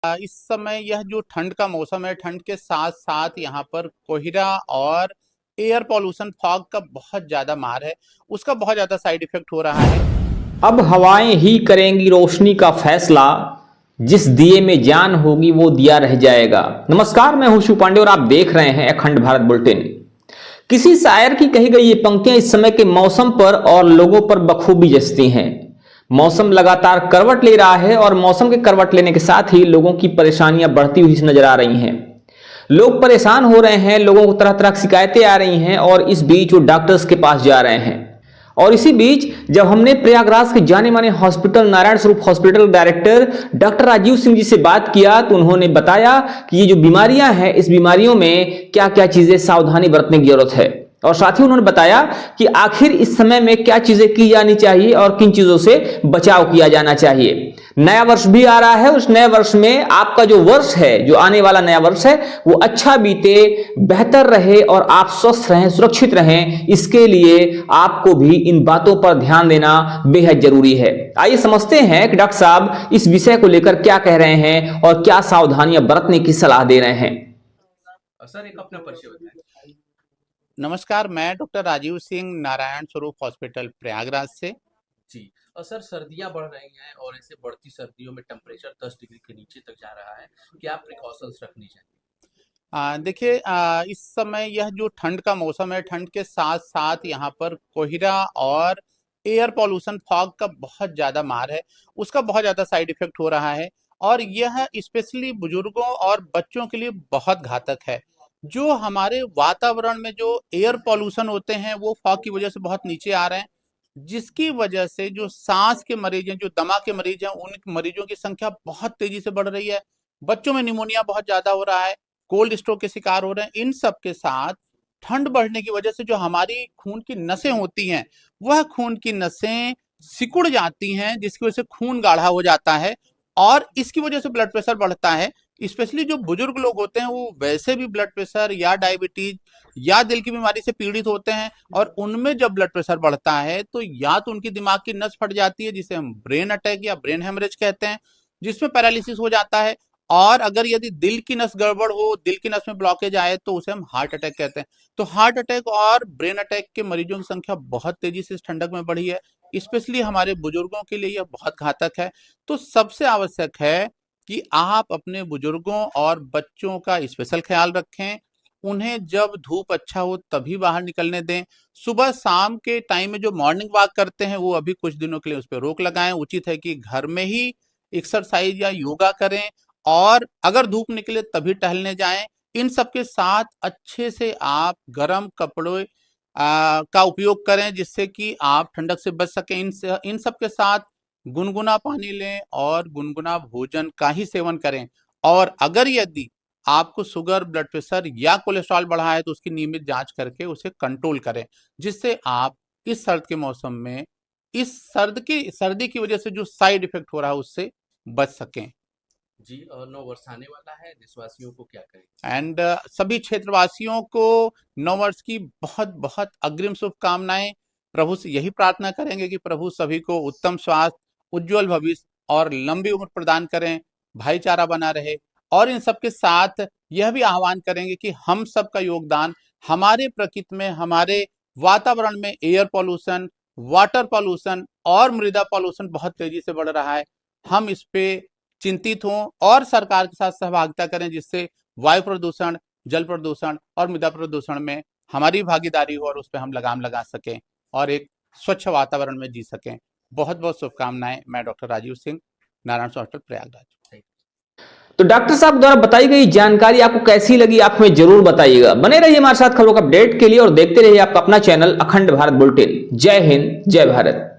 इस समय यह जो ठंड का मौसम है, ठंड के साथ साथ यहाँ पर कोहरा और एयर पॉल्यूशन फॉग का बहुत ज्यादा मार है। उसका बहुत ज्यादा साइड इफेक्ट हो रहा है। अब हवाएं ही करेंगी रोशनी का फैसला, जिस दिए में जान होगी वो दिया रह जाएगा। नमस्कार, मैं हूं शिव पांडे और आप देख रहे हैं अखंड भारत बुलेटिन। किसी शायर की कही गई ये पंक्तियां इस समय के मौसम पर और लोगों पर बखूबी जचती हैं। मौसम लगातार करवट ले रहा है और मौसम के करवट लेने के साथ ही लोगों की परेशानियां बढ़ती हुई नजर आ रही हैं। लोग परेशान हो रहे हैं, लोगों को तरह तरह की शिकायतें आ रही हैं और इस बीच वो डॉक्टर्स के पास जा रहे हैं। और इसी बीच जब हमने प्रयागराज के जाने माने hospital Narayan Swaroop hospital director doctor Rajeev Singh ji से बात किया तो उन्होंने बताया कि ये जो बीमारियां हैं, इस बीमारियों में क्या क्या चीजें सावधानी बरतने की जरूरत है। और साथ ही उन्होंने बताया कि आखिर इस समय में क्या चीजें की जानी चाहिए और किन चीजों से बचाव किया जाना चाहिए। नया वर्ष भी आ रहा है, उस नए वर्ष में आपका जो वर्ष है, जो आने वाला नया वर्ष है, वो अच्छा बीते, बेहतर रहे और आप स्वस्थ रहें, सुरक्षित रहें। इसके लिए आपको भी इन बातों पर ध्यान देना बेहद जरूरी है। आइए समझते हैं कि डॉक्टर साहब इस विषय को लेकर क्या कह रहे हैं और क्या सावधानियां बरतने की सलाह दे रहे हैं। सर, एक अपना परिचय बताएं। नमस्कार, मैं डॉक्टर राजीव सिंह नारायण स्वरूप हॉस्पिटल प्रयागराज से। जी। और सर, सर्दियां बढ़ रही हैं और ऐसे बढ़ती सर्दियों में टेम्परेचर 10 डिग्री के नीचे तक जा रहा है। क्या प्रिकॉशंस रखनी चाहिए? देखिए, इस समय यह जो ठंड का मौसम है, ठंड के साथ साथ यहाँ पर कोहरा और एयर पॉल्यूशन फॉग का बहुत ज्यादा मार है। उसका बहुत ज्यादा साइड इफेक्ट हो रहा है और यह स्पेशली बुजुर्गों और बच्चों के लिए बहुत घातक है। जो हमारे वातावरण में जो एयर पॉल्यूशन होते हैं वो फॉग की वजह से बहुत नीचे आ रहे हैं, जिसकी वजह से जो सांस के मरीज हैं, जो दमा के मरीज हैं, उन मरीजों की संख्या बहुत तेजी से बढ़ रही है। बच्चों में निमोनिया बहुत ज्यादा हो रहा है, कोल्ड स्ट्रोक के शिकार हो रहे हैं। इन सब के साथ ठंड बढ़ने की वजह से जो हमारी खून की नसें होती हैं, वह खून की नसें सिकुड़ जाती हैं, जिसकी वजह से खून गाढ़ा हो जाता है और इसकी वजह से ब्लड प्रेशर बढ़ता है। स्पेशली जो बुजुर्ग लोग होते हैं वो वैसे भी ब्लड प्रेशर या डायबिटीज या दिल की बीमारी से पीड़ित होते हैं और उनमें जब ब्लड प्रेशर बढ़ता है तो या तो उनकी दिमाग की नस फट जाती है, जिसे हम ब्रेन अटैक या ब्रेन हेमरेज कहते हैं, जिसमें पैरालिसिस हो जाता है। और अगर यदि दिल की नस गड़बड़ हो, दिल की नस में ब्लॉकेज आए तो उसे हम हार्ट अटैक कहते हैं। तो हार्ट अटैक और ब्रेन अटैक के मरीजों की संख्या बहुत तेजी से इस ठंडक में बढ़ी है। स्पेशली हमारे बुजुर्गों के लिए यह बहुत घातक है। तो सबसे आवश्यक है कि आप अपने बुजुर्गों और बच्चों का स्पेशल ख्याल रखें। उन्हें जब धूप अच्छा हो तभी बाहर निकलने दें। सुबह शाम के टाइम में जो मॉर्निंग वॉक करते हैं वो अभी कुछ दिनों के लिए उस पर रोक लगाएं। उचित है कि घर में ही एक्सरसाइज या योगा करें और अगर धूप निकले तभी टहलने जाएं। इन सब के साथ अच्छे से आप गर्म कपड़े का उपयोग करें, जिससे कि आप ठंडक से बच सकें। इन सब के साथ गुनगुना पानी लें और गुनगुना भोजन का ही सेवन करें। और अगर यदि आपको शुगर, ब्लड प्रेशर या कोलेस्ट्रॉल बढ़ा है तो उसकी नियमित जांच करके उसे कंट्रोल करें, जिससे आप इस सर्द के मौसम में इस सर्दी की वजह से जो साइड इफेक्ट हो रहा है उससे बच सकें। जी। और नव वर्ष आने वाला है, देशवासियों को क्या करें? एंड सभी क्षेत्रवासियों को नववर्ष की बहुत बहुत अग्रिम शुभकामनाएं। प्रभु से यही प्रार्थना करेंगे कि प्रभु सभी को उत्तम स्वास्थ्य, उज्जवल भविष्य और लंबी उम्र प्रदान करें, भाईचारा बना रहे। और इन सब के साथ यह भी आह्वान करेंगे कि हम सब का योगदान हमारे प्रकृति में, हमारे वातावरण में एयर पॉल्यूशन, वाटर पॉल्यूशन और मृदा पॉल्यूशन बहुत तेजी से बढ़ रहा है। हम इस पे चिंतित हों और सरकार के साथ सहभागिता करें, जिससे वायु प्रदूषण, जल प्रदूषण और मृदा प्रदूषण में हमारी भागीदारी हो और उस पर हम लगाम लगा सकें और एक स्वच्छ वातावरण में जी सकें। बहुत बहुत शुभकामनाएं। मैं डॉक्टर राजीव सिंह, नारायण हॉस्पिटल प्रयागराज। तो डॉक्टर साहब द्वारा बताई गई जानकारी आपको कैसी लगी, आप हमें जरूर बताइएगा। बने रहिए हमारे साथ खबरों का अपडेट के लिए और देखते रहिए आपका अपना चैनल अखंड भारत बुलेटिन। जय हिंद, जय भारत।